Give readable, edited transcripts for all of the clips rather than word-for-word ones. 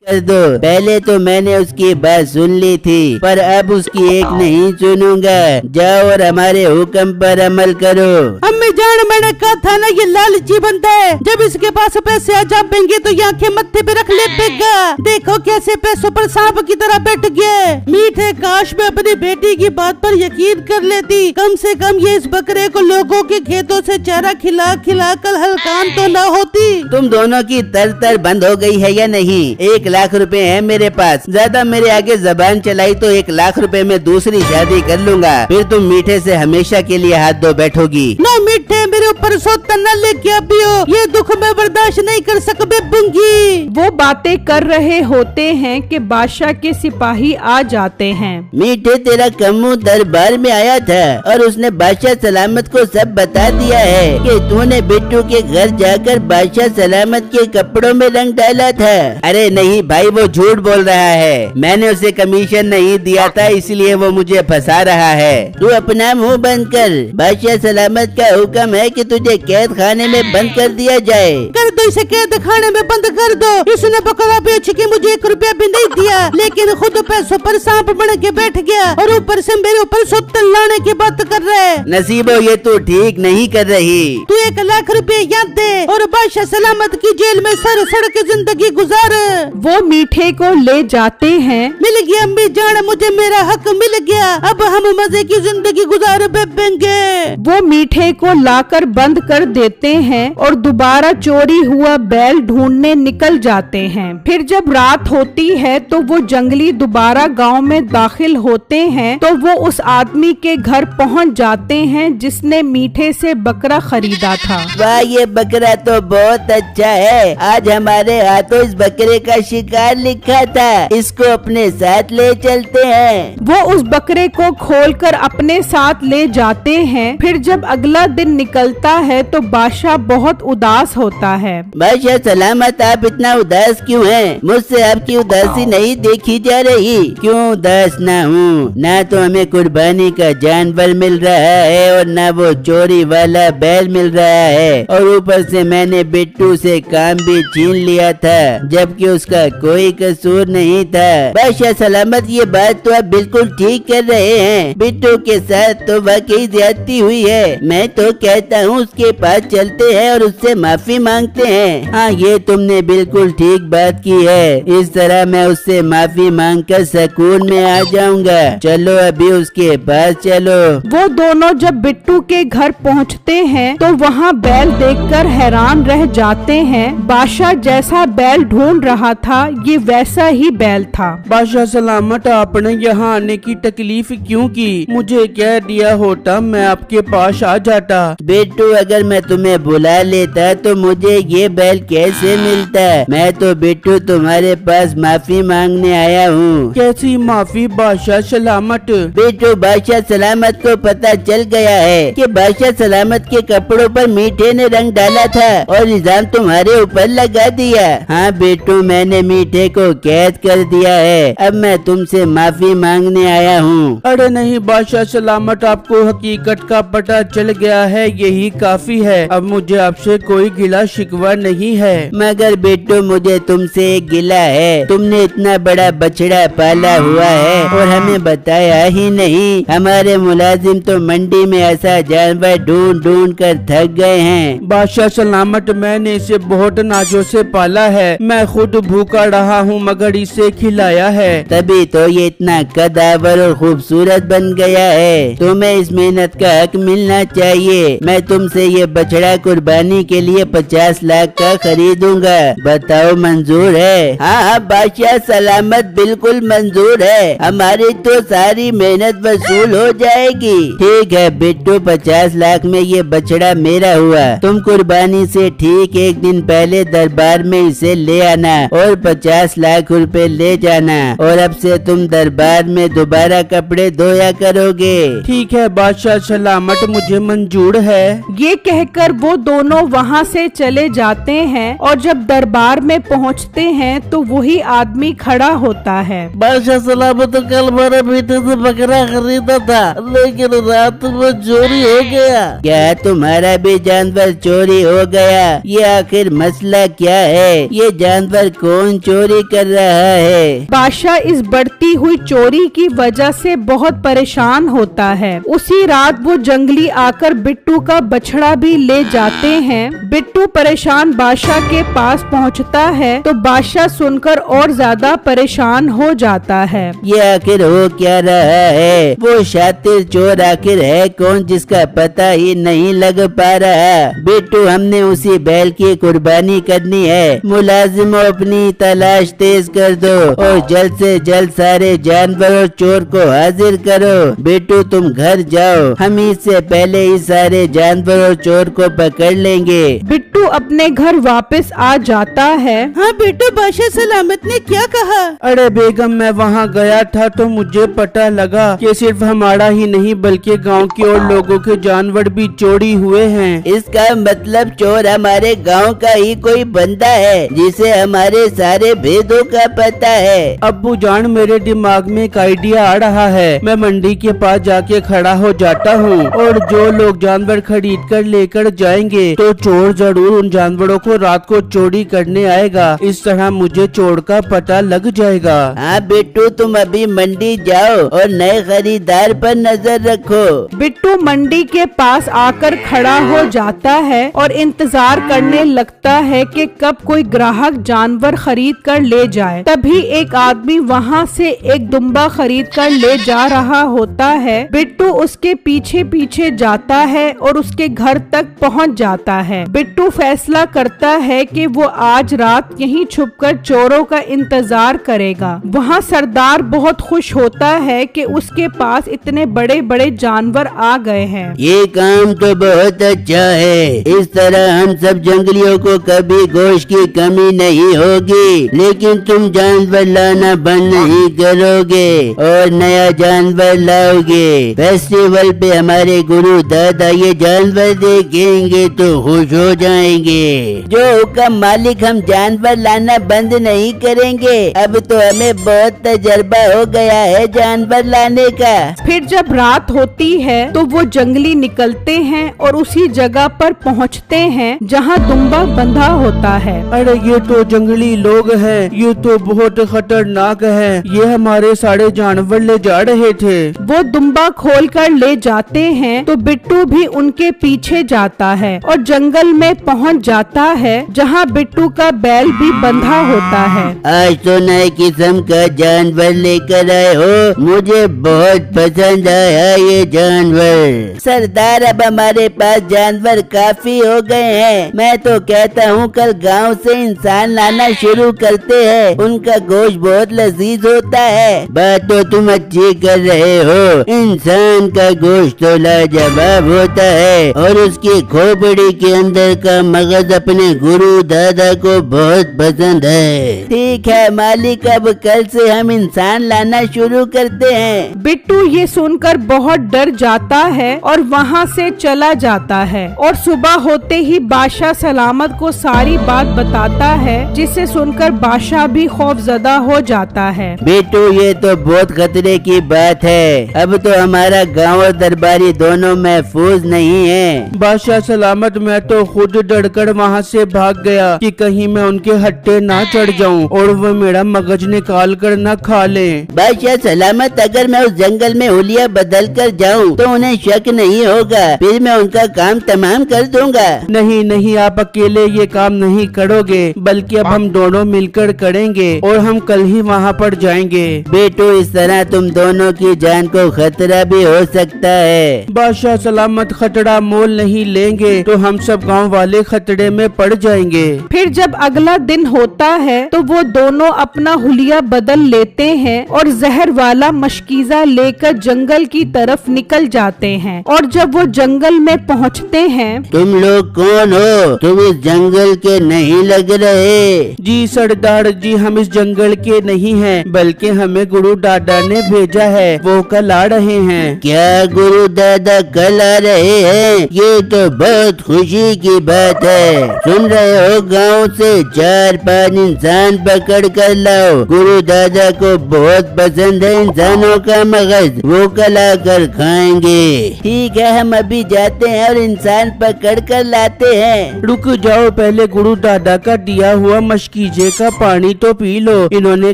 कर दो। पहले तो मैंने उसकी बात सुन ली थी, पर अब उसकी एक नहीं सुनूंगा। जाओ और हमारे हुक्म पर अमल करो। अम्मी जान, मैंने कहा था ना ये लालची बंदा है, जब इसके पास पैसे आ जाएंगे तो ये आंखें मत्थे पे रख लेगा। देखो कैसे पैसों पर सांप की तरह बैठ गया। मीठे, काश मैं अपनी बेटी की बात पर यकीन कर लेती। कम से कम ये इस बकरे को लोगों के खेतों से चारा खिला खिला कर हलकान तो न होती। तुम दोनों की तर बंद हो गई है या नहीं? 1 लाख रुपए है मेरे पास, ज्यादा मेरे आगे जबान चलाई तो 1 लाख रुपए में दूसरी शादी कर लूंगा। फिर तुम मीठे से हमेशा के लिए हाथ धो बैठोगी। ना मीठे, मेरे ऊपर सोता न लेके अभी हो, ये दुख मैं बर्दाश्त नहीं कर सक बेबूंगी। वो बातें कर रहे होते हैं कि बादशाह के सिपाही आ जाते हैं। मीठे, तेरा कम्मू दरबार में आया था और उसने बादशाह सलामत को सब बता दिया है कि तूने बिट्टू के घर जाकर बादशाह सलामत के कपड़ों में रंग डाला था। अरे नहीं भाई, वो झूठ बोल रहा है। मैंने उसे कमीशन नहीं दिया था, इसलिए वो मुझे फंसा रहा है। तू अपना मुंह बंद कर। बादशाह सलामत का हुक्म है कि तुझे कैद खाने में बंद कर दिया जाए। कर दो इसे, कैद खाने में बंद कर दो। इसने बकरा बेच के मुझे 1 रुपया भी नहीं दिया, लेकिन खुद पैसों पर सांप बन के बैठ गया और ऊपर से मेरे ऊपर सुतल लाने की बात कर रहा है। नसीबो, ये तू ठीक नहीं कर रही। तू 1 लाख रुपए याद दे और बादशाह सलामत की जेल में सड़ सड़ के जिंदगी गुजार। वो मीठे को ले जाते हैं। मिल गया अम्मी जान, मुझे मेरा हक मिल गया। अब हम मजे की जिंदगी गुजार बेबेंगे। वो मीठे को लाकर बंद कर देते हैं और दोबारा चोरी हुआ बैल ढूंढने निकल जाते हैं। फिर जब रात होती है तो वो जंगली दोबारा गांव में दाखिल होते हैं तो वो उस आदमी के घर पहुंच जाते हैं जिसने मीठे से बकरा खरीदा था। वाह, ये बकरा तो बहुत अच्छा है। आज हमारे हाथों इस बकरे का शिकार लिखा था, इसको अपने साथ ले चलते हैं। वो उस बकरे को खोलकर अपने साथ ले जाते हैं। फिर जब अगला दिन निकलता है तो बादशाह बहुत उदास होता है। बादशाह सलामत, आप इतना उदास क्यों हैं? मुझसे आपकी उदासी नहीं देखी जा रही। क्यों उदास ना हूँ? ना तो हमें कुर्बानी का जानवर मिल रहा है और ना वो चोरी वाला बैल मिल रहा है, और ऊपर से मैंने बिट्टू से काम भी छीन लिया था, जबकि उसका कोई कसूर नहीं था। बादशाह सलामत, ये बात तो आप बिल्कुल ठीक कर रहे हैं। बिट्टू के साथ तो वाकई ज्यादती हुई है। मैं तो कहता हूँ उसके पास चलते हैं और उससे माफी मांगते हैं। हाँ, ये तुमने बिल्कुल ठीक बात की है। इस तरह मैं उससे माफी मांगकर सुकून में आ जाऊंगा। चलो अभी उसके पास चलो। वो दोनों जब बिट्टू के घर पहुँचते हैं तो वहाँ बैल देखकर हैरान रह जाते हैं। बादशाह जैसा बैल ढूंढ रहा था ये वैसा ही बैल था। बादशाह सलामत, आपने यहाँ आने की तकलीफ क्यों की? मुझे कह दिया होता मैं आपके पास आ जाता। बिट्टू, अगर मैं तुम्हें बुला लेता तो मुझे ये बैल कैसे मिलता? मैं तो बिट्टू तुम्हारे पास माफी मांगने आया हूँ। कैसी माफी बादशाह सलामत? बिट्टू, बादशाह सलामत को पता चल गया है कि बादशाह सलामत के कपड़ों पर मीठे ने रंग डाला था और इल्जाम तुम्हारे ऊपर लगा दिया। हाँ बिट्टू, मैंने मीठे को कैद कर दिया है। अब मैं तुमसे माफी मांगने आया हूँ। अरे नहीं बादशाह सलामत, आपको हकीकत का पता चल गया है, यही काफी है। अब मुझे आपसे कोई गिला शिकवा नहीं है। मगर बिट्टू, मुझे तुमसे एक गिला है। तुमने इतना बड़ा बछड़ा पाला हुआ है और हमें बताया ही नहीं। हमारे मुलाजिम तो मंडी में ऐसा जानवर ढूंढ ढूंढ कर थक गए हैं। बादशाह सलामत, मैंने इसे बहुत नाजों से पाला है। मैं खुद भूखा रहा हूँ मगर इसे खिलाया है, तभी तो ये इतना कदावर और खूबसूरत बन गया है। तुम्हें इस मेहनत का हक मिलना चाहिए। मैं तुमसे ये बछड़ा कुर्बानी के लिए 50 लाख का खरीदूंगा। बताओ मंजूर है? हाँ बादशाह सलामत, बिल्कुल मंजूर है। हमारी तो सारी मेहनत वसूल हो जाएगी। ठीक है बिट्टू, 50 लाख में ये बछड़ा मेरा हुआ। तुम कुर्बानी से ठीक 1 दिन पहले दरबार में इसे ले आना और 50 लाख रुपए ले जाना, और अब से तुम दरबार में दोबारा कपड़े धोया करोगे। ठीक है बादशाह सलामत, मुझे मंजूर है। ये कहकर वो दोनों वहाँ से चले जाते हैं और जब दरबार में पहुँचते हैं तो वही आदमी खड़ा होता है। बादशाह सलामत, कल मेरे बेटे से बकरा खरीदा था लेकिन रात में चोरी हो गया। क्या तुम्हारा भी जानवर चोरी हो गया? ये आखिर मसला क्या है? ये जानवर कौन कौन चोरी कर रहा है। बादशाह इस बढ़ती हुई चोरी की वजह से बहुत परेशान होता है। उसी रात वो जंगली आकर बिट्टू का बछड़ा भी ले जाते हैं। बिट्टू परेशान बादशाह के पास पहुंचता है तो बादशाह सुनकर और ज्यादा परेशान हो जाता है। ये आखिर हो क्या रहा है? वो शातिर चोर आखिर है कौन जिसका पता ही नहीं लग पा रहा। बिट्टू हमने उसी बैल की कुर्बानी करनी है। मुलाजिमों अपनी तलाश तेज कर दो और जल्द से जल्द सारे जानवर और चोर को हाजिर करो। बिट्टू तुम घर जाओ, हम इससे पहले ही सारे जानवर और चोर को पकड़ लेंगे। बिट्टू अपने घर वापस आ जाता है। हाँ बेटू, बादशाह सलामत ने क्या कहा? अरे बेगम, मैं वहाँ गया था तो मुझे पता लगा कि सिर्फ हमारा ही नहीं बल्कि गांव के और लोगों के जानवर भी चोरी हुए हैं। इसका मतलब चोर हमारे गांव का ही कोई बंदा है जिसे हमारे सारे भेदों का पता है। अब्बू जान, मेरे दिमाग में एक आइडिया आ रहा है। मैं मंडी के पास जाके खड़ा हो जाता हूँ और जो लोग जानवर खरीद कर लेकर जाएंगे तो चोर जरूर उन जानवरों को रात को चोरी करने आएगा। इस तरह मुझे चोर का पता लग जाएगा। हाँ बिट्टू, तुम अभी मंडी जाओ और नए खरीदार पर नजर रखो। बिट्टू मंडी के पास आकर खड़ा हो जाता है और इंतजार करने लगता है कि कब कोई ग्राहक जानवर खरीद कर ले जाए। तभी एक आदमी वहाँ से एक दुम्बा खरीद कर ले जा रहा होता है। बिट्टू उसके पीछे पीछे जाता है और उसके घर तक पहुँच जाता है। बिट्टू फैसला करता है कि वो आज रात यहीं छुपकर चोरों का इंतजार करेगा। वहाँ सरदार बहुत खुश होता है कि उसके पास इतने बड़े बड़े जानवर आ गए हैं। ये काम तो बहुत अच्छा है। इस तरह हम सब जंगलियों को कभी गोश्त की कमी नहीं होगी। लेकिन तुम जानवर लाना बंद नहीं करोगे और नया जानवर लाओगे। फेस्टिवल पे हमारे गुरु दादा ये जानवर देखेंगे तो खुश हो जाएंगे। जो हुक्म मालिक, हम जानवर लाना बंद नहीं करेंगे। अब तो हमें बहुत तजर्बा हो गया है जानवर लाने का। फिर जब रात होती है तो वो जंगली निकलते हैं और उसी जगह पर पहुंचते हैं जहां दुम्बा बंधा होता है। अरे ये तो जंगली लोग हैं, ये तो बहुत खतरनाक है। ये हमारे सारे जानवर ले जा रहे थे। वो दुम्बा खोलकर ले जाते हैं तो बिट्टू भी उनके पीछे जाता है और जंगल में पहुंच जाता है जहां बिट्टू का बैल भी बंधा होता है। आज तो नए किस्म का जानवर लेकर आए हो, मुझे बहुत पसंद आया ये जानवर। सरदार, अब हमारे पास जानवर काफी हो गए हैं। मैं तो कहता हूँ कल गांव से इंसान लाना शुरू करते हैं। उनका गोश्त बहुत लजीज होता है। बात तो तुम अच्छी कर रहे हो। इंसान का गोश्त तो लाजवाब होता है और उसकी खोपड़ी के अंदर का मगज अपने गुरु दादा को बहुत पसंद है। ठीक है मालिक, अब कल से हम इंसान लाना शुरू करते हैं। बिट्टू ये सुनकर बहुत डर जाता है और वहाँ से चला जाता है और सुबह होते ही बादशाह सलामत को सारी बात बताता है, जिसे सुनकर बादशाह भी खौफजदा हो जाता है। बिट्टू, ये तो बहुत खतरे की बात है। अब तो हमारा गांव और दरबारी दोनों महफूज नहीं है। बादशाह सलामत, मैं तो खुद डरकर वहाँ से भाग गया कि कहीं मैं उनके हट्टे ना चढ़ जाऊँ और वो मेरा मगज निकाल कर न खा ले। बादशाह सलामत, अगर मैं उस जंगल में हुलिया बदल कर जाऊँ तो उन्हें शक नहीं होगा। फिर मैं उनका काम तमाम कर दूंगा। नहीं नहीं, आप अकेले ये काम नहीं करोगे, बल्कि अब हम दोनों मिलकर करेंगे और हम कल ही वहाँ पर जाएंगे। बेटू, इस तरह तुम दोनों की जान को खतरा भी हो सकता है। बादशाह सलामत, खतरा मोल नहीं लेंगे तो हम सब गांव वाले खतरे में पड़ जाएंगे। फिर जब अगला दिन होता है तो वो दोनों अपना हुलिया बदल लेते हैं और जहर वाला मशकीजा लेकर जंगल की तरफ निकल जाते हैं। और जब वो जंगल में पहुंचते हैं, तुम लोग कौन हो? तुम इस जंगल के नहीं लग रहे। जी सरदार जी, हम इस जंगल के नहीं हैं, बल्कि हमें गुरु दादा ने भेजा है। वो कल आ रहे हैं। क्या गुरु दादा कल आ रहे हैं? ये तो बहुत खुशी की बात है। सुन रहे हो, गांव से 4-5 इंसान पकड़ कर लाओ। गुरु दादा को बहुत पसंद है इंसानों का मगज, वो कल आकर खाएंगे। ठीक है, हम अभी जाते हैं और इंसान पकड़ कर लाते हैं। रुक जाओ, पहले गुरु दादा का दिया हुआ मशकी भतीजे का पानी तो पी लो। इन्होंने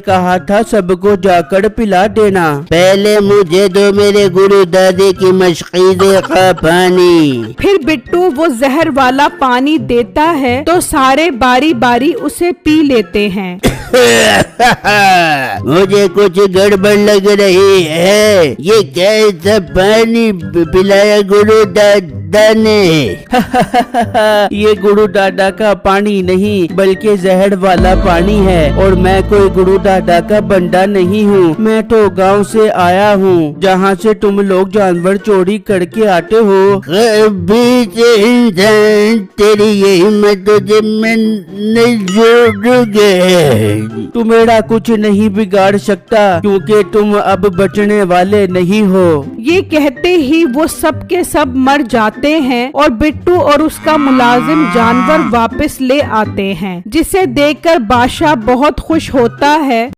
कहा था सबको जाकर पिला देना। पहले मुझे दो मेरे गुरु दादी की मशकीज़े का पानी। फिर बिट्टू वो जहर वाला पानी देता है तो सारे बारी बारी उसे पी लेते हैं। मुझे कुछ गड़बड़ लग रही है। ये कैसा पानी पिलाया गुरु दादा ने? ये गुरु दादा का पानी नहीं बल्कि जहर वाला पानी है। और मैं कोई गुरु दादा का बंदा नहीं हूँ। मैं तो गांव से आया हूँ जहाँ से तुम लोग जानवर चोरी करके आते हो। कभी से इंसान तेरी ये हिम्मत तुझे मैंने जोड़ गए। तू मेरा कुछ नहीं बिगाड़ सकता क्योंकि तुम अब बचने वाले नहीं हो। ये कहते ही वो सब के सब मर जाते हैं और बिट्टू और उसका मुलाजिम जानवर वापस ले आते हैं, जिसे देखकर बादशाह बहुत खुश होता है।